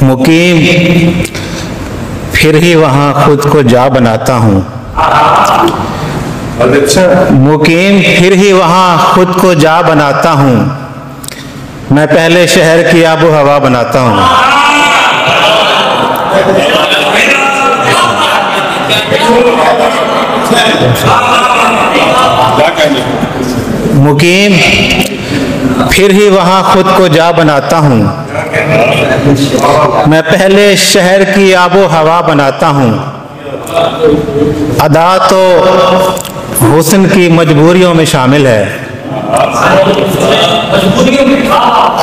मुकीम फिर ही वहाँ खुद को जा बनाता हूँ। मुकीम फिर ही वहाँ खुद को जा बनाता हूँ। मैं पहले शहर की आबो हवा बनाता हूँ। मुकीम फिर ही वहाँ खुद को जा बनाता हूँ। मैं पहले शहर की आबो हवा बनाता हूँ। अदा तो हुस्न की मजबूरियों में शामिल है।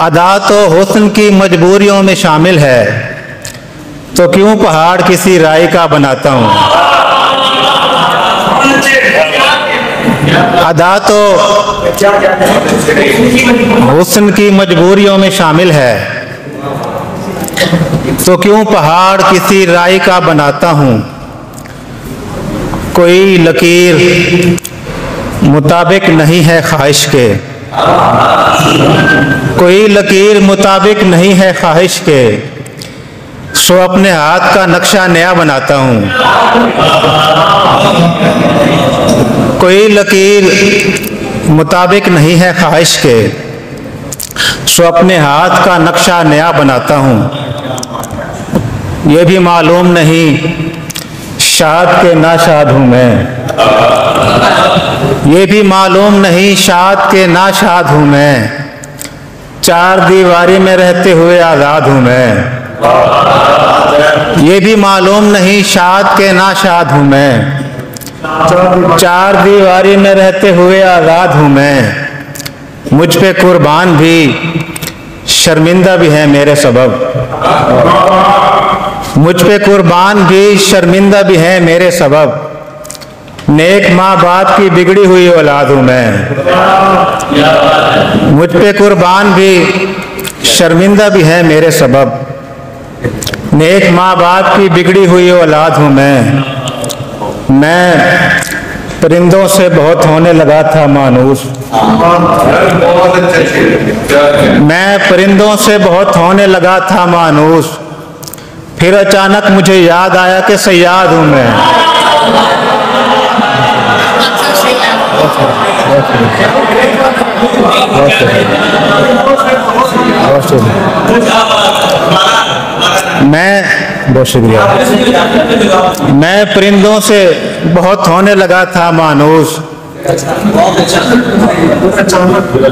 अदा तो हुस्न की मजबूरियों में शामिल है, तो क्यों पहाड़ किसी राई का बनाता हूँ। अदा तो हुस्न की मजबूरियों में शामिल है, तो क्यों पहाड़ किसी राई का बनाता हूँ। कोई लकीर मुताबिक नहीं है ख्वाहिश के, कोई लकीर मुताबिक नहीं है ख्वाहिश के, सो अपने हाथ का नक्शा नया बनाता हूँ। कोई लकीर मुताबिक नहीं है ख्वाहिश के, सो अपने हाथ का नक्शा नया बनाता हूँ। ये भी मालूम नहीं शाद के नाशाद हूँ मैं। ये भी मालूम नहीं शाद के नाशाद हूँ मैं। चार दीवारी में रहते हुए आज़ाद हूँ मैं। ये भी मालूम नहीं शाद के नाशाद हूँ मैं। चार दीवारी में रहते हुए आज़ाद हूँ मैं। मुझ पे कुर्बान भी शर्मिंदा भी है मेरे सबब। मुझ पे कुर्बान भी शर्मिंदा भी है मेरे सबब। नेक माँ बाप की बिगड़ी हुई औलाद हूँ मैं। मुझ पे कुर्बान भी शर्मिंदा भी है मेरे सबब। नेक माँ बाप की बिगड़ी हुई औलाद हूँ मैं परिंदों से बहुत होने लगा था मानूस। मैं परिंदों से बहुत होने लगा था मानूस। फिर अचानक मुझे याद आया कि सयाद हूँ मैं। बहुत शुक्रिया। मैं परिंदों से बहुत होने लगा था मानूस।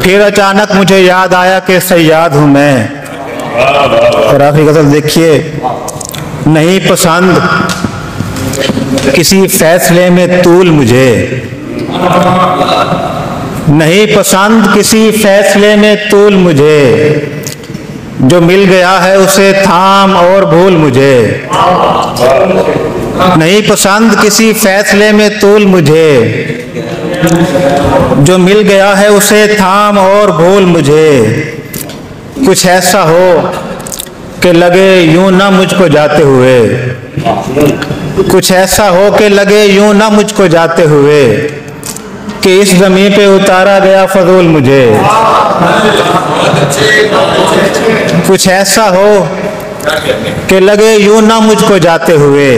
फिर अचानक मुझे याद आया कि सयाद हूँ मैं। और आखिरी गज़ल देखिए। नहीं पसंद किसी फैसले में तूल मुझे। नहीं पसंद किसी फैसले में तूल मुझे। जो मिल गया है उसे थाम और भूल मुझे। नहीं पसंद किसी फैसले में तूल मुझे। जो मिल गया है उसे थाम और भूल मुझे। कुछ ऐसा हो कि लगे यूं ना मुझको जाते हुए। कुछ ऐसा हो कि लगे यूं ना मुझको जाते हुए, कि इस ज़मीन पे उतारा गया फजूल मुझे। कुछ ऐसा हो कि लगे यूं ना मुझको जाते हुए,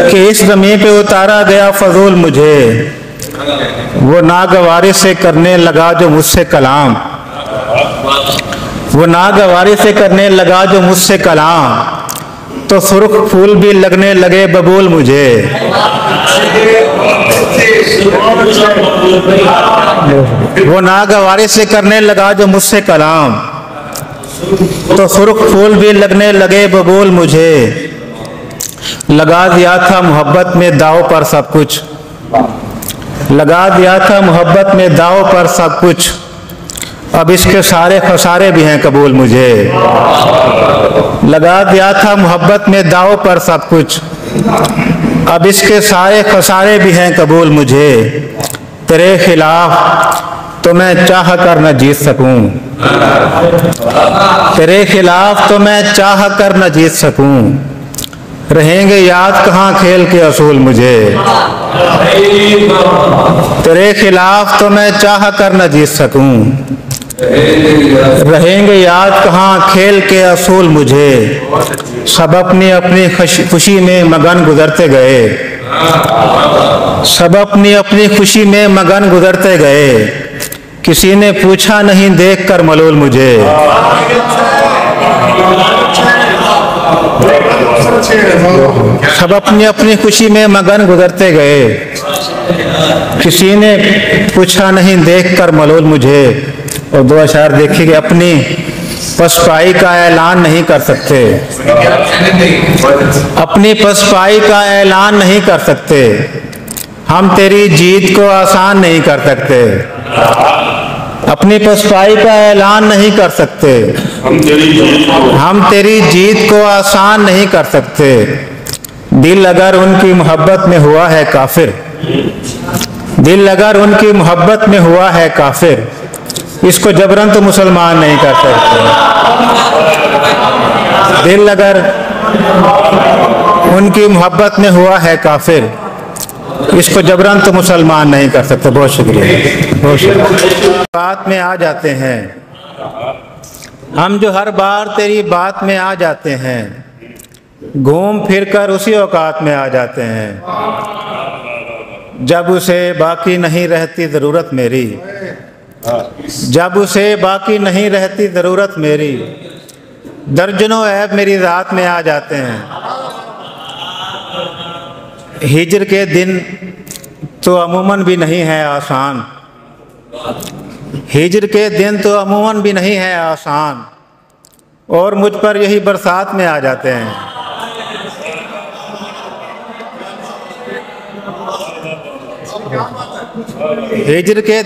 कि इस ज़मीन पे उतारा गया फजूल मुझे। वो नागवारी से करने लगा जो मुझसे कलाम। वो नागवारी से करने लगा जो मुझसे कलाम, तो सुर्ख फूल भी लगने लगे बबूल मुझे। वो नागवारी से करने लगा जो मुझसे कलाम, तो सुर्ख फूल भी लगने लगे बबूल मुझे। लगा दिया था मोहब्बत में दाव पर सब कुछ। लगा दिया था मोहब्बत में दाव पर सब कुछ। अब इसके सारे खसारे भी हैं कबूल मुझे। लगा दिया था मोहब्बत में दाव पर सब कुछ। अब इसके सारे खसारे भी हैं कबूल मुझे। तेरे खिलाफ तो मैं चाह कर न जीत सकूं। तेरे खिलाफ तो मैं चाह कर न जीत सकूं। रहेंगे याद कहाँ खेल के असूल मुझे। तेरे खिलाफ तो मैं चाह कर न जीत सकूं। रहेंगे याद कहाँ खेल के असूल मुझे, सब अपनी अपनी खुशी में मगन गुजरते गए, सब अपनी अपनी खुशी में मगन गुजरते गए, किसी ने पूछा नहीं देख कर मलूल मुझे। सब अपनी अपनी खुशी में मगन गुजरते गए, किसी ने पूछा नहीं देख कर मलूल मुझे। और दो अशार देखिए कि अपनी पसपाई का ऐलान नहीं कर सकते, अपनी पसपाई का ऐलान नहीं कर सकते, हम तेरी जीत को आसान नहीं कर सकते, अपनी पसपाई का ऐलान नहीं कर सकते, हम तेरी जीत को आसान नहीं कर सकते। दिल अगर उनकी मोहब्बत में हुआ है काफिर, दिल अगर उनकी मोहब्बत में हुआ है काफिर, इसको जबरन तो मुसलमान नहीं कर सकते। दिल अगर उनकी मोहब्बत में हुआ है काफिर, इसको जबरन तो मुसलमान नहीं कर सकते। बहुत शुक्रिया, बहुत शुक्रिया। बात में आ जाते हैं हम, जो हर बार तेरी बात में आ जाते हैं, घूम फिर कर उसी औकात में आ जाते हैं, जब उसे बाकी नहीं रहती ज़रूरत मेरी, जब उसे बाकी नहीं रहती ज़रूरत मेरी, दर्जनों ऐब मेरी ज़ात में आ जाते हैं। हिज्र के दिन तो अमूमन भी नहीं है आसान, हिज्र के दिन तो अमूमन भी नहीं है आसान, और मुझ पर यही बरसात में आ जाते हैं। हिज्र के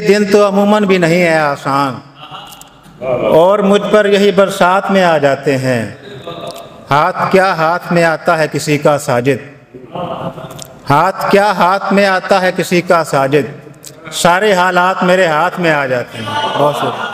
दिन तो अमूमन भी नहीं है आसान, और मुझ पर यही बरसात में आ जाते हैं। हाथ क्या हाथ में आता है किसी का साजिद, हाथ क्या हाथ में आता है किसी का साजिद, सारे हालात मेरे हाथ में आ जाते हैं। बहुत शुक्रिया।